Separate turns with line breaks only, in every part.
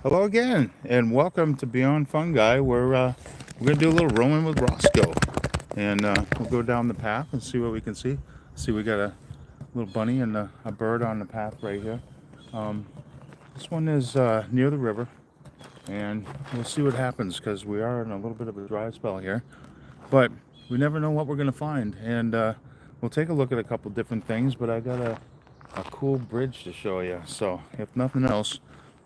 Hello again, and welcome to Beyond Fungi. We're gonna do a little roaming with Roscoe, and we'll go down the path and see what we can see. See, we got a little bunny and a bird on the path right here. Um, this one is near the river, and we'll see what happens because we are in a little bit of a dry spell here. But we never know what we're gonna find, and we'll take a look at a couple different things. But I got a cool bridge to show you. So if nothing else,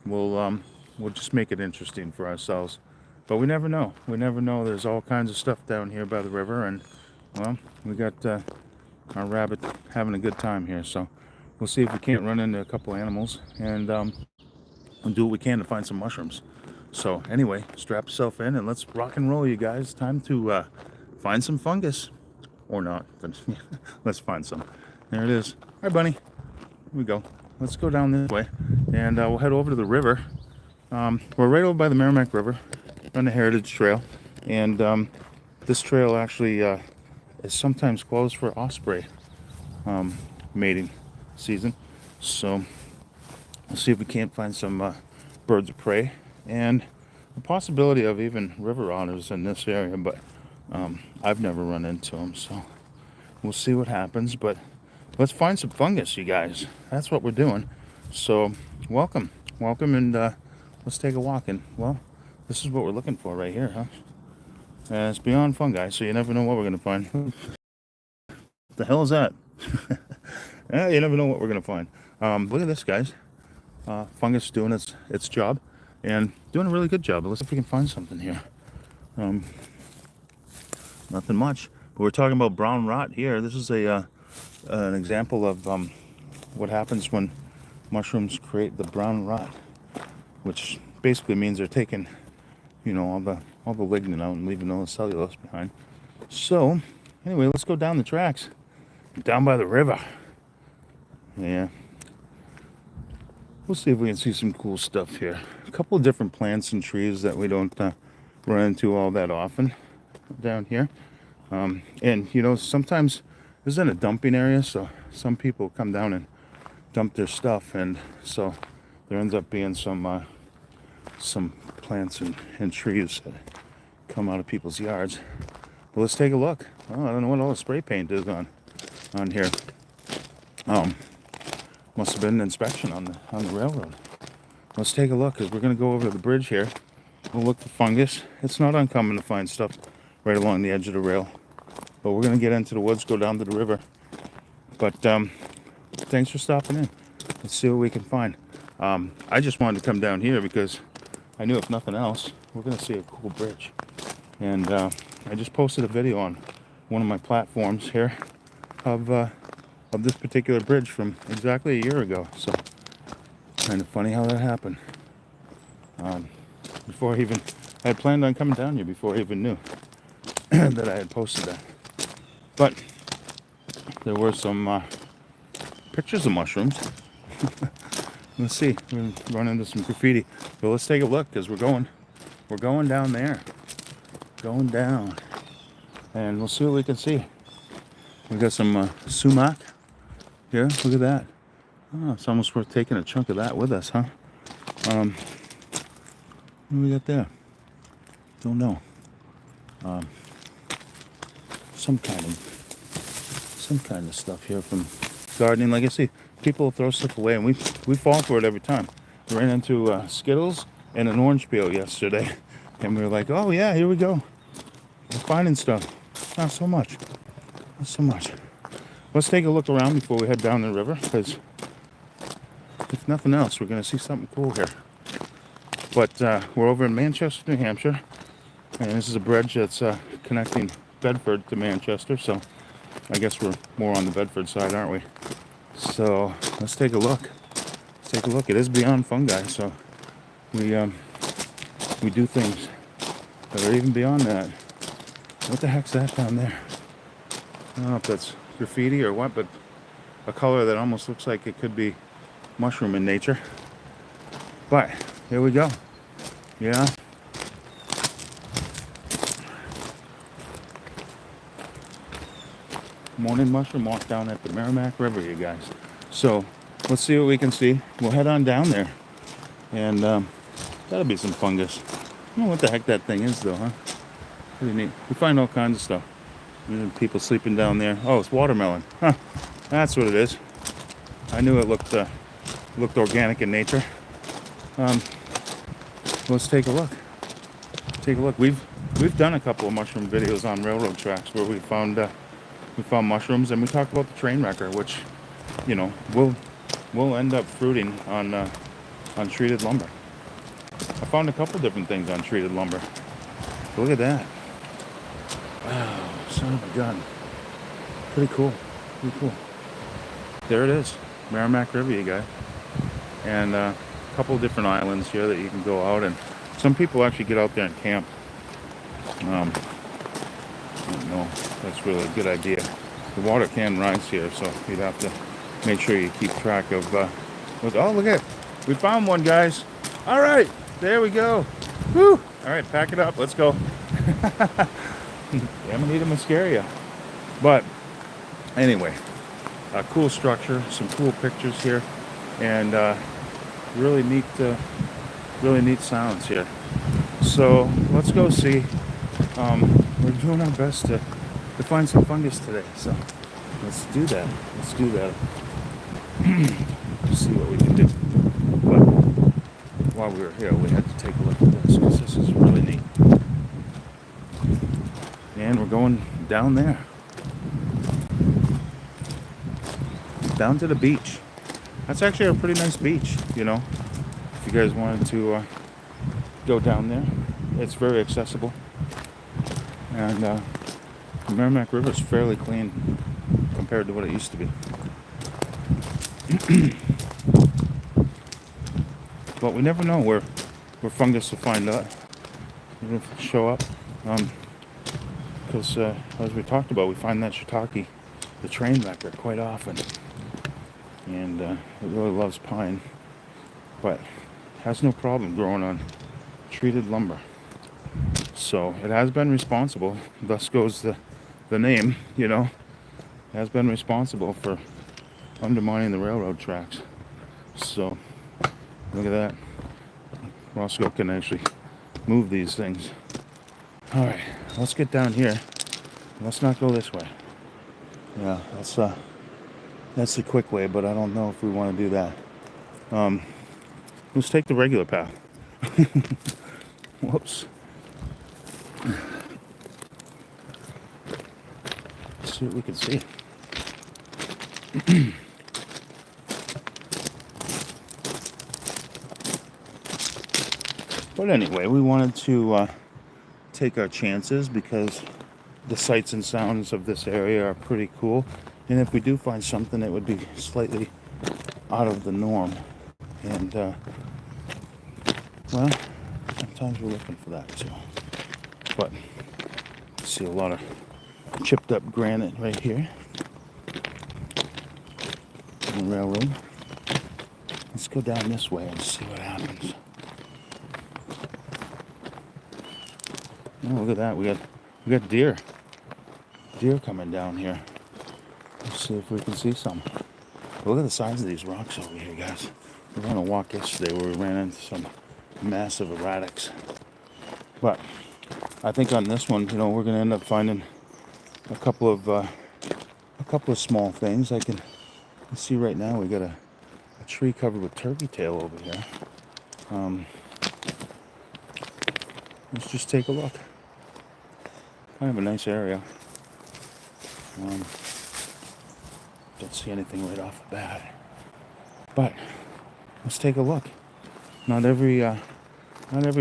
we'll just make it interesting for ourselves. But we never know. We never know. There's all kinds of stuff down here by the river, and well, we got our rabbit having a good time here. So we'll see if we can't run into a couple animals, and we'll do what we can to find some mushrooms. So anyway, strap yourself in and let's rock and roll, you guys. Time to find some fungus, or not. But let's find some. There it is. Hi, bunny. Here we go. Let's go down this way, and we'll head over to the river. We're right over by the Merrimack River on the Heritage Trail, and this trail actually is sometimes closed for osprey mating season. So we'll see if we can't find some birds of prey and the possibility of even river otters in this area, but I've never run into them, so we'll see what happens. But let's find some fungus, you guys. That's what we're doing. So welcome, and let's take a walk. And well, this is what we're looking for right here, huh? It's beyond fungi, so you never know what we're gonna find. What the hell is that? Yeah, you never know what we're gonna find. Look at this, guys. Fungus doing its job, and doing a really good job. Let's see if we can find something here. Nothing much, but we're talking about brown rot here. This is an example of what happens when mushrooms create the brown rot, which basically means they're taking, all the lignin out and leaving all the cellulose behind. So, anyway, let's go down the tracks, down by the river. Yeah, we'll see if we can see some cool stuff here. A couple of different plants and trees that we don't run into all that often down here. And sometimes this isn't a dumping area, so some people come down and dump their stuff, and so there ends up being some plants and trees that come out of people's yards. But let's take a look. Oh, I don't know what all the spray paint is on here. Must have been an inspection on the railroad. Let's take a look, because we're going to go over to the bridge here. We'll look for fungus. It's not uncommon to find stuff right along the edge of the rail. But we're going to get into the woods, go down to the river. But thanks for stopping in. Let's see what we can find. I just wanted to come down here because I knew if nothing else, we're going to see a cool bridge. And I just posted a video on one of my platforms here of this particular bridge from exactly a year ago. So kind of funny how that happened. Before I had planned on coming down here before I even knew that I had posted that. But there were some pictures of mushrooms. Let's see, we're gonna run into some graffiti. But let's take a look, because we're going down there. Going down. And we'll see what we can see. We got some sumac here. Look at that. Oh, it's almost worth taking a chunk of that with us, huh? What do we got there? Don't know. Some kind of stuff here from gardening. Like I see, people throw stuff away, and we fall for it every time. We ran into Skittles and an orange peel yesterday, and we were like, oh yeah, here we go. We're finding stuff. Not so much. Let's take a look around before we head down the river, because if nothing else, we're going to see something cool here. But we're over in Manchester, New Hampshire, and this is a bridge that's connecting Bedford to Manchester, so I guess we're more on the Bedford side, aren't we? So let's take a look. It is beyond fungi, so we do things that are even beyond that. What the heck's that down there? I don't know if that's graffiti or what, but a color that almost looks like it could be mushroom in nature. But here we go. Yeah. Morning mushroom walk down at the Merrimack River, you guys. So let's see what we can see. We'll head on down there, and Gotta be some fungus. I don't know what the heck that thing is though, huh? Pretty neat. We find all kinds of stuff. People sleeping down there. Oh, it's watermelon. Huh. That's what it is. I knew it looked organic in nature. Let's take a look. Take a look. We've done a couple of mushroom videos on railroad tracks where we found mushrooms, and we talked about the train wrecker, which, you know, will end up fruiting on treated lumber. I found a couple different things on treated lumber. Look at that. Wow, son of a gun. Pretty cool. Pretty cool. There it is. Merrimack River, you guys. And a couple of different islands here that you can go out, and some people actually get out there and camp. I don't know if that's really a good idea. The water can rise here, so you'd have to make sure you keep track of oh, look at it. We found one, guys. All right, there we go. Woo! All right, pack it up. Let's go. Amanita muscaria. But anyway, a cool structure, some cool pictures here, and really neat sounds here. So let's go see. We're doing our best to find some fungus today. So let's do that. Let's do that. See what we can do. But while we were here, we had to take a look at this because this is really neat. And we're going down there. Down to the beach. That's actually a pretty nice beach, you know. If you guys wanted to go down there, it's very accessible. And the Merrimack River is fairly clean compared to what it used to be. But we never know where fungus will find out, show up. Because as we talked about, we find that shiitake, the train wrecker, quite often. And it really loves pine, but has no problem growing on treated lumber. So it has been responsible, thus goes the name, you know, has been responsible for undermining the railroad tracks. So look at that. Roscoe can actually move these things. All right, let's get down here. Let's not go this way. Yeah, that's the quick way, but I don't know if we want to do that. Let's take the regular path. Whoops. Let's see what we can see. But anyway, we wanted to take our chances because the sights and sounds of this area are pretty cool. And if we do find something that would be slightly out of the norm, and well, sometimes we're looking for that too. But see a lot of chipped up granite right here on the railroad. Let's go down this way and see what happens. Oh, look at that. We got deer coming down here. Let's see if we can see some. Look at the size of these rocks over here, guys. We were on a walk yesterday where we ran into some massive erratics. But I think on this one, you know, we're going to end up finding a couple of small things. I can see right now we got a tree covered with turkey tail over here. Let's just take a look. Kind of a nice area. Don't see anything right off the bat. But let's take a look. Not every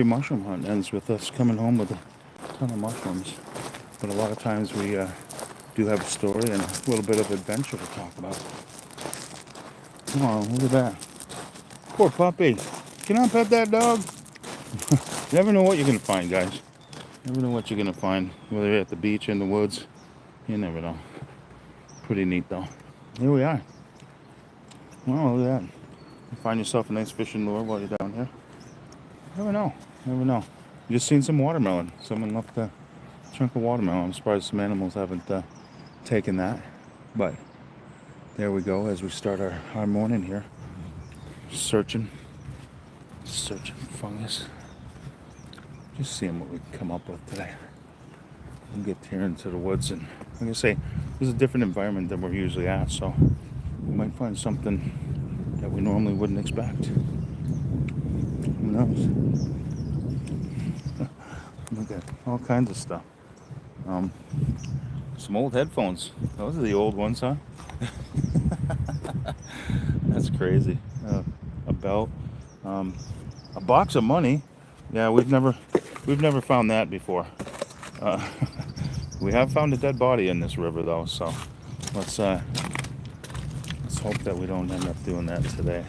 mushroom hunt ends with us coming home with a ton of mushrooms. But a lot of times we do have a story and a little bit of adventure to talk about. Oh, look at that. Poor puppy. Can I pet that dog? You never know what you're going to find, guys. You never know what you're going to find. Whether you're at the beach, in the woods. You never know. Pretty neat, though. Here we are. Wow, look at that. You find yourself a nice fishing lure while you're down here. Never know. Never know. You just seen some watermelon. Someone left a chunk of watermelon. I'm surprised some animals haven't taken that. But there we go as we start our morning here. Searching Searching fungus. Just seeing what we can come up with today. We'll get here into the woods, and like I say, this is a different environment than we're usually at, so we might find something that we normally wouldn't expect. Who knows? Look at all kinds of stuff. Some old headphones. Those are the old ones, huh? That's crazy. A belt. A box of money. Yeah, we've never found that before. We have found a dead body in this river though, so let's hope that we don't end up doing that today.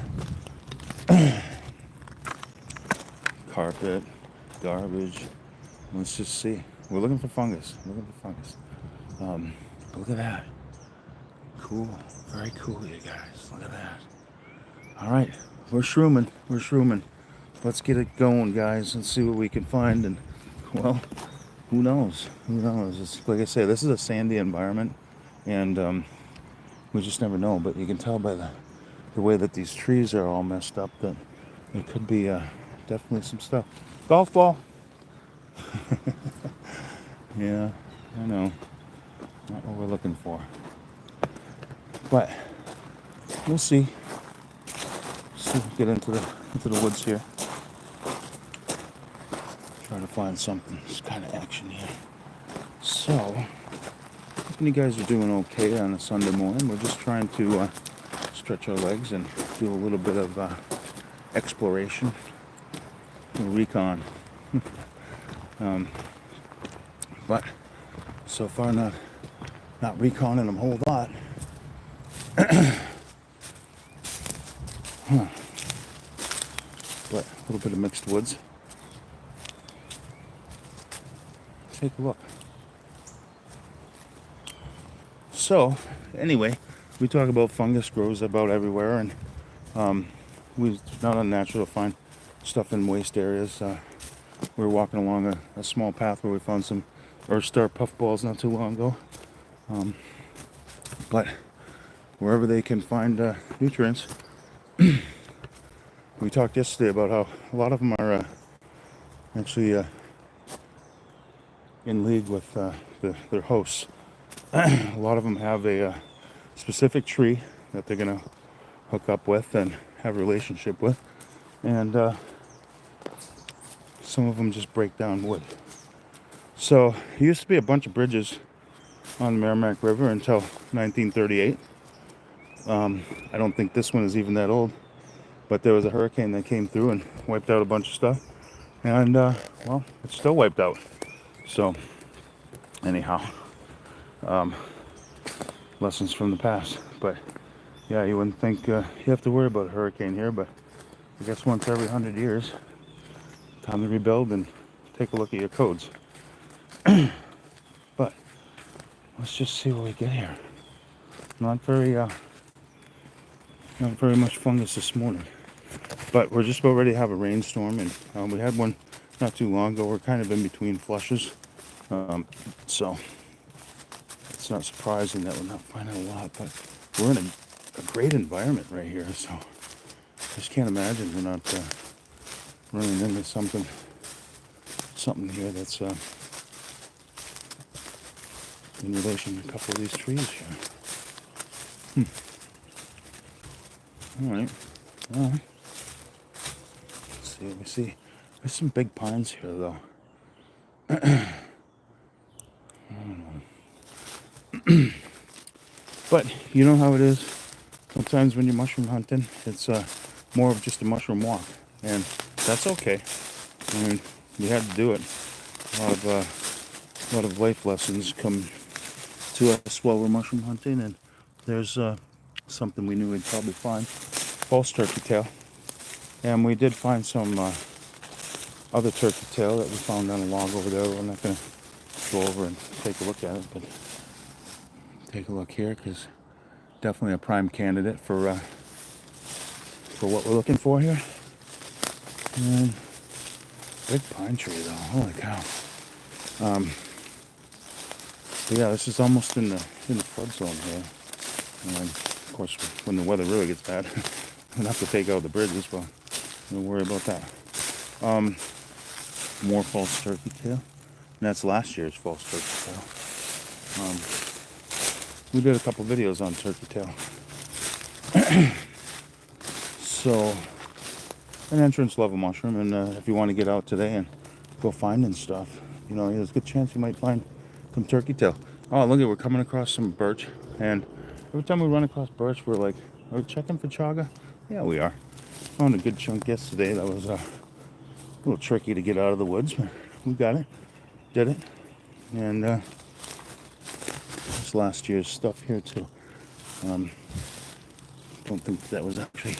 Carpet, garbage. Let's just see. We're looking for fungus. Look at that. Cool. Very cool, you guys. Look at that. All right, we're shrooming. Let's get it going, guys, and see what we can find. And well, who knows? It's, like I say, this is a sandy environment, and we just never know. But you can tell by the way that these trees are all messed up that there could be definitely some stuff. Golf ball. Yeah, I know. Not what we're looking for. But we'll see. See if we get into the woods here. Try to find something. There's kind of action here. So, hoping you guys are doing okay on a Sunday morning. We're just trying to stretch our legs and do a little bit of exploration, recon. But so far not reconning them a whole lot. But a little bit of mixed woods. Take a look. So anyway, we talk about fungus grows about everywhere, and it's not unnatural to find stuff in waste areas. We were walking along a small path where we found some Earth Star puffballs not too long ago. But wherever they can find nutrients, we talked yesterday about how a lot of them are actually in league with their hosts. A lot of them have a specific tree that they're going to hook up with and have a relationship with. And some of them just break down wood. So, there used to be a bunch of bridges on the Merrimack River until 1938. I don't think this one is even that old, but there was a hurricane that came through and wiped out a bunch of stuff. And, well, it's still wiped out. So, anyhow, lessons from the past. But, yeah, you wouldn't think you have to worry about a hurricane here, but I guess once every 100 years, time to rebuild and take a look at your codes. But let's just see what we get here. Not very much fungus this morning, but we're just about ready to have a rainstorm, and we had one not too long ago. We're kind of in between flushes, so it's not surprising that we're not finding a lot. But we're in a great environment right here, so I just can't imagine we're not running into something here that's in relation to a couple of these trees here. All right. Well, let's see what we see. There's some big pines here, though. But you know how it is. Sometimes when you're mushroom hunting, it's more of just a mushroom walk, and that's okay. I mean, you had to do it. A lot of life lessons come to us while we're mushroom hunting, and there's something we knew we'd probably find. False turkey tail. And we did find some other turkey tail that we found on a log over there. We're not going to go over and take a look at it, but take a look here, because definitely a prime candidate for what we're looking for here. And big pine tree though, holy cow. But yeah, this is almost in the flood zone here. And of course, when the weather really gets bad, we'll have to take out the bridges. Well, Don't worry about that. More false turkey tail. And that's last year's false turkey tail. We did a couple videos on turkey tail. So, an entrance level mushroom, and if you want to get out today and go finding stuff, you know, there's a good chance you might find some turkey tail. Oh, look at, we're coming across some birch, and every time we run across birch, we're like, are we checking for chaga? Yeah, we are. Found a good chunk yesterday that was a little tricky to get out of the woods, but we got it, did it, and it's last year's stuff here too. Don't think that was actually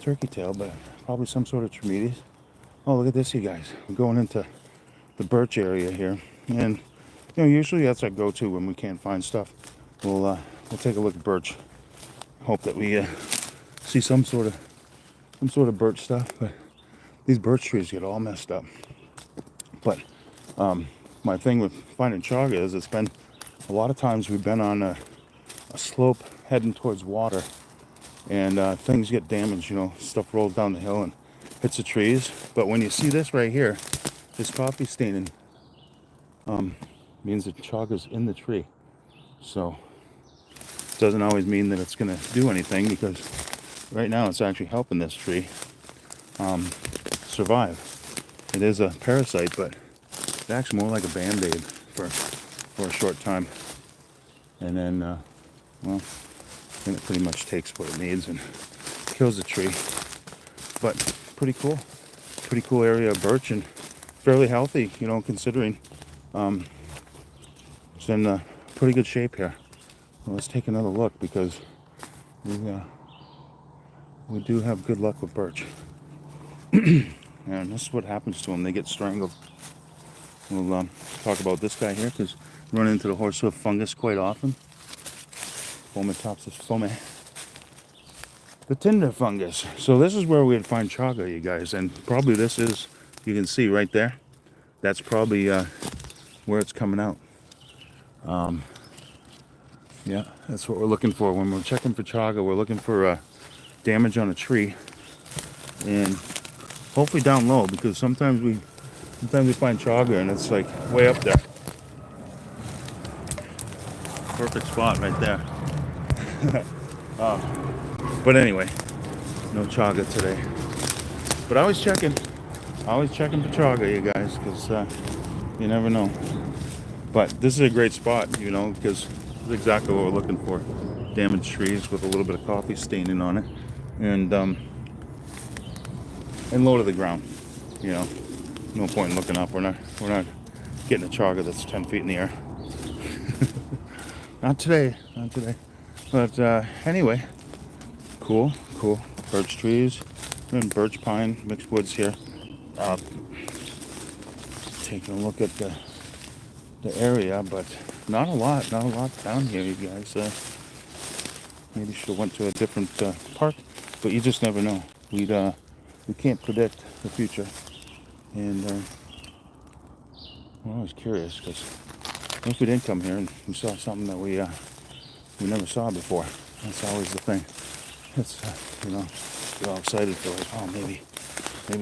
turkey tail, but probably some sort of Tremedies. Oh, look at this, you guys. We're going into the birch area here, and you know, usually that's our go-to when we can't find stuff. We'll take a look at birch. Hope that we see some sort of birch stuff, but these birch trees get all messed up. But my thing with finding chaga is it's been a lot of times we've been on a slope heading towards water, and things get damaged, you know, stuff rolls down the hill and hits the trees. But when you see this right here, this coffee staining means that chaga's in the tree. So it doesn't always mean that it's going to do anything, because right now it's actually helping this tree survive. It is a parasite, but it acts more like a band-aid for a short time. And then, well, then it pretty much takes what it needs and kills the tree. But pretty cool area of birch, and fairly healthy, you know, considering it's in pretty good shape here. Well, let's take another look, because we do have good luck with birch. And this is what happens to them. They get strangled. We'll talk about this guy here, because we run into the horsehoof fungus quite often. Fomitopsis foray. The tinder fungus. So this is where we'd find chaga, you guys. And probably this is, you can see right there, that's probably where it's coming out. Yeah, that's what we're looking for. When we're checking for chaga, we're looking for damage on a tree. And hopefully down low, because sometimes we find chaga and it's like way up there. Perfect spot right there. But anyway, no chaga today. But always checking for chaga, you guys, because you never know. But this is a great spot, you know, because it's exactly what we're looking for. Damaged trees with a little bit of coffee staining on it, and low to the ground. You know, no point in looking up. We're not getting a chaga that's 10 feet in the air. Not today. But anyway, cool. Birch trees and birch pine mixed woods here. Taking a look at the area, but not a lot down here, you guys. Maybe should have went to a different park, but you just never know. We can't predict the future, and we're always curious, because if we didn't come here and we saw something that we never saw before, that's always the thing. It's you know, get all excited for like, oh, maybe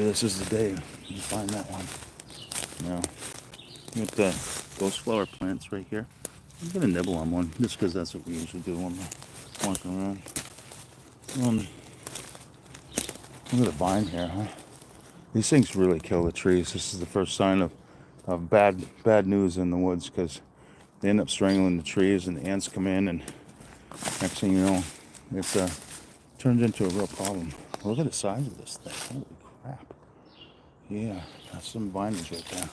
this is the day you find that one. You know, with the ghost flower plants right here, I'm gonna nibble on one just because that's what we usually do when we're walking around. Look at the vine here, huh? These things really kill the trees. This is the first sign of bad news in the woods, because they end up strangling the trees and the ants come in, and next thing you know, it turns into a real problem. Look at the size of this thing. Holy crap. Yeah, that's some vinage right there.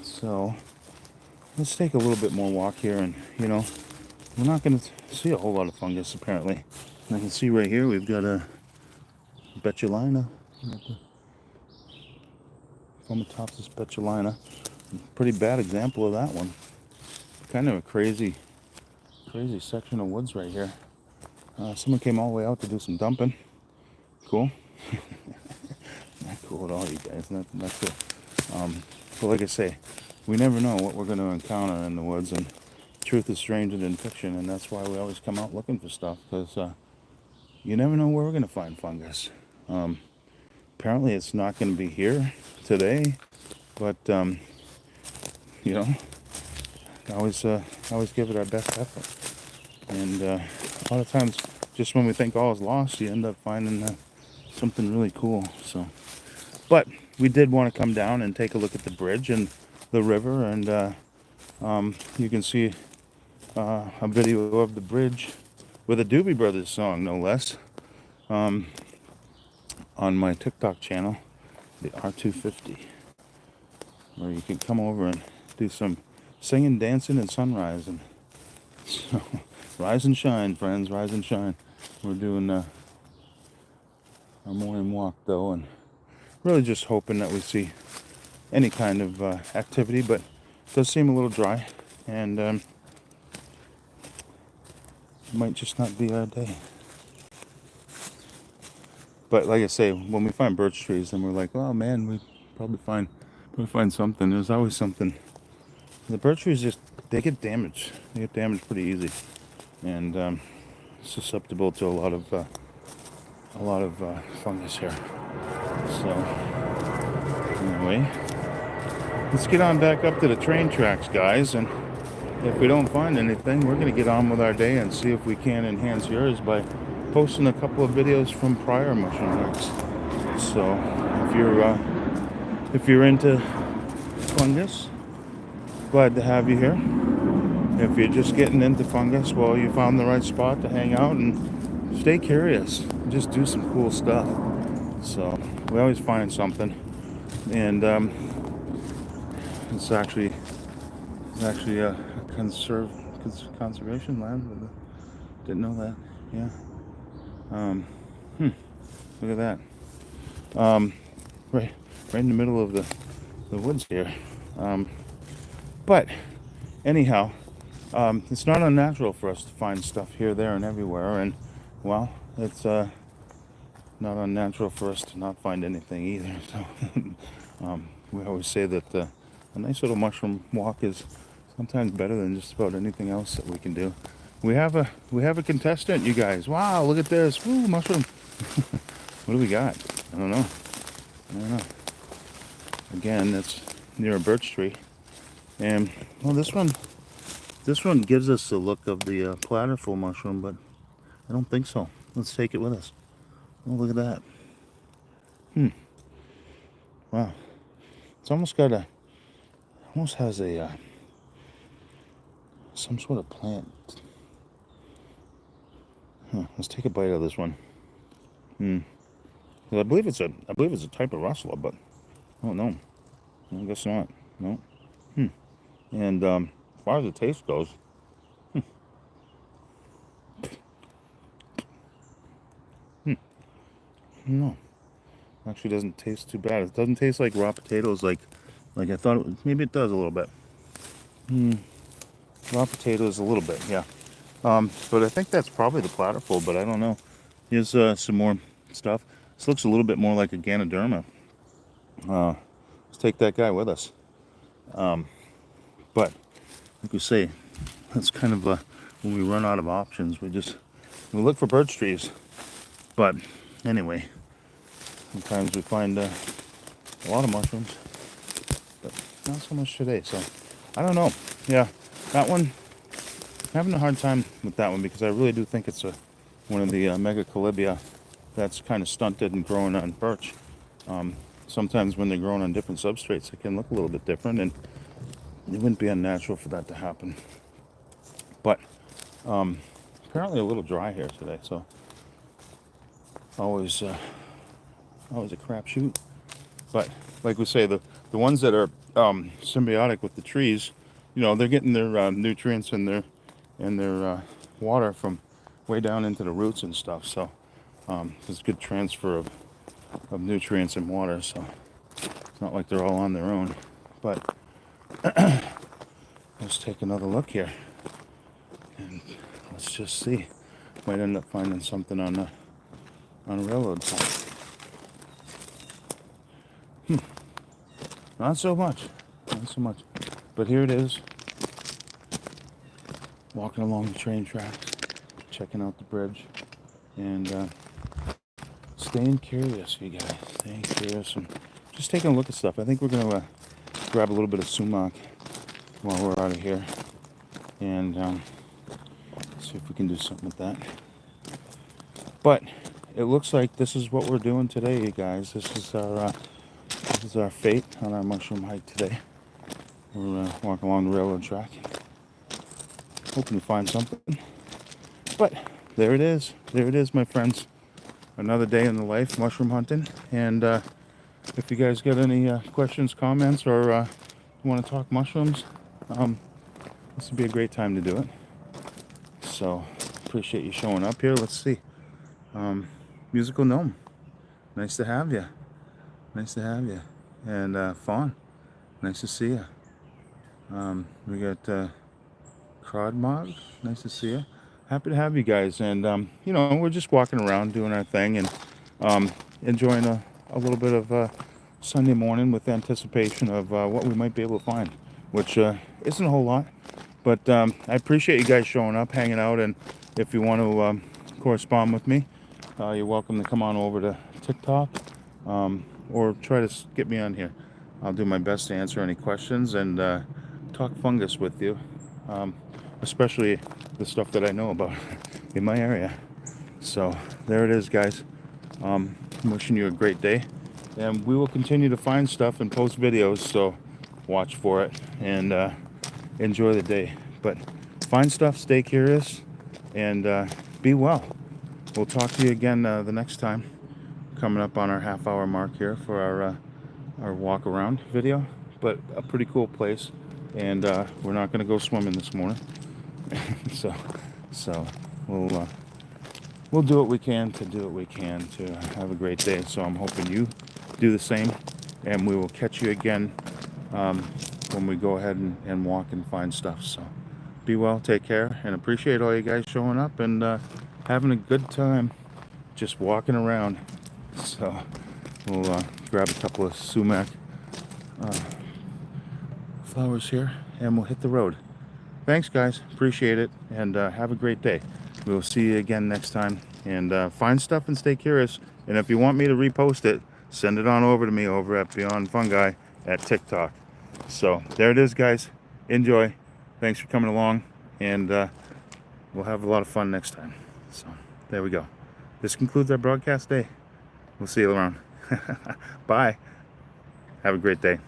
So let's take a little bit more walk here, and you know, we're not going to see a whole lot of fungus apparently. And I can see right here we've got a betulina. Fomitopsis betulina. Pretty bad example of that one. Kind of a crazy section of woods right here. Someone came all the way out to do some dumping. Cool. Not cool at all, you guys. Not cool. But like I say, we never know what we're going to encounter in the woods, and truth is stranger than fiction, and that's why we always come out looking for stuff, because you never know where we're going to find fungus. Apparently it's not going to be here today, but you know, always give it our best effort. And a lot of times, just when we think all is lost, you end up finding something really cool. So, but we did want to come down and take a look at the bridge and the river, and you can see a video of the bridge with a Doobie Brothers song, no less, on my TikTok channel, the R250, where you can come over and do some singing, dancing, and sunrise. And so, rise and shine, friends, rise and shine. We're doing our morning walk, though, and really just hoping that we see any kind of activity, but it does seem a little dry, and it might just not be our day. But like I say, when we find birch trees, then we're like, oh man, we probably find something. There's always something. The birch trees they get damaged. They get damaged pretty easy, and susceptible to a lot of fungus here. So anyway, let's get on back up to the train tracks, guys, and if we don't find anything, we're going to get on with our day and see if we can enhance yours by posting a couple of videos from prior mushroom hikes. So if you're into fungus, glad to have you here. If you're just getting into fungus, well, you found the right spot to hang out and stay curious. Just do some cool stuff. So we always find something, and it's actually a conservation land. Didn't know that. Yeah. Look at that. Right in the middle of the woods here. But anyhow, it's not unnatural for us to find stuff here, there, and everywhere. And well, it's not unnatural for us to not find anything either. So we always say that a nice little mushroom walk is sometimes better than just about anything else that we can do. We have a contestant, you guys. Wow, look at this. Woo, mushroom. What do we got? I don't know. Again, that's near a birch tree. And well, this one gives us the look of the platyful mushroom, but I don't think so. Let's take it with us. Oh, look at that. Wow. It's almost has a some sort of plant. Let's take a bite of this one. I believe it's a type of rustler, but I don't know. I guess not. No. And as far as the taste goes, no, actually doesn't taste too bad. It doesn't taste like raw potatoes, like I thought it would. Maybe it does a little bit. Raw potatoes a little bit, yeah. But I think that's probably the platyful, but I don't know. Here's some more stuff. This looks a little bit more like a Ganoderma. Let's take that guy with us. But like we say, that's kind of when we run out of options, we look for birch trees. But anyway, sometimes we find a lot of mushrooms, but not so much today. So I don't know. Yeah, that one, I'm having a hard time with that one because I really do think it's one of the Megacalibia that's kind of stunted and growing on birch. Sometimes when they're grown on different substrates, it can look a little bit different, and it wouldn't be unnatural for that to happen. But apparently a little dry here today, so always a crapshoot. But like we say, the ones that are symbiotic with the trees, they're getting their nutrients and their water from way down into the roots and stuff. So there's good transfer of nutrients and water. So it's not like they're all on their own. But let's take another look here, and let's just see. Might end up finding something on a railroad side. Not so much. But here it is. Walking along the train tracks, checking out the bridge, and Staying curious, you guys. Staying curious and just taking a look at stuff. I think we're gonna grab a little bit of sumac while we're out of here, and see if we can do something with that. But it looks like this is what we're doing today, you guys. This is our fate on our mushroom hike today. We're walking along the railroad track, hoping to find something. But there it is. There it is, my friends. Another day in the life, mushroom hunting. And if you guys got any questions, comments, or want to talk mushrooms, this would be a great time to do it. So appreciate you showing up here. Let's see. Musical Gnome, nice to have you. Nice to have you. And Fawn, nice to see you. We got Crod Mog, nice to see you. Happy to have you guys. And you know, we're just walking around doing our thing and enjoying a little bit of Sunday morning with anticipation of what we might be able to find, which isn't a whole lot. But I appreciate you guys showing up, hanging out, and if you want to correspond with me, you're welcome to come on over to TikTok or try to get me on here. I'll do my best to answer any questions and talk fungus with you, especially the stuff that I know about in my area. So there it is, guys. I'm wishing you a great day, and we will continue to find stuff and post videos, so watch for it and enjoy the day. But find stuff, stay curious, and be well. We'll talk to you again the next time, coming up on our half-hour mark here for our walk around video. But a pretty cool place, and we're not going to go swimming this morning. so we'll do what we can to have a great day. So I'm hoping you do the same, and we will catch you again when we go ahead and walk and find stuff. So be well, take care, and appreciate all you guys showing up and having a good time just walking around. So we'll grab a couple of sumac flowers here, and we'll hit the road. Thanks, guys. Appreciate it, and have a great day. We'll see you again next time, and find stuff and stay curious. And if you want me to repost it, send it on over to me over at Beyond Fungi at TikTok. So there it is, guys. Enjoy. Thanks for coming along, and we'll have a lot of fun next time. So there we go. This concludes our broadcast day. We'll see you around. Bye. Have a great day.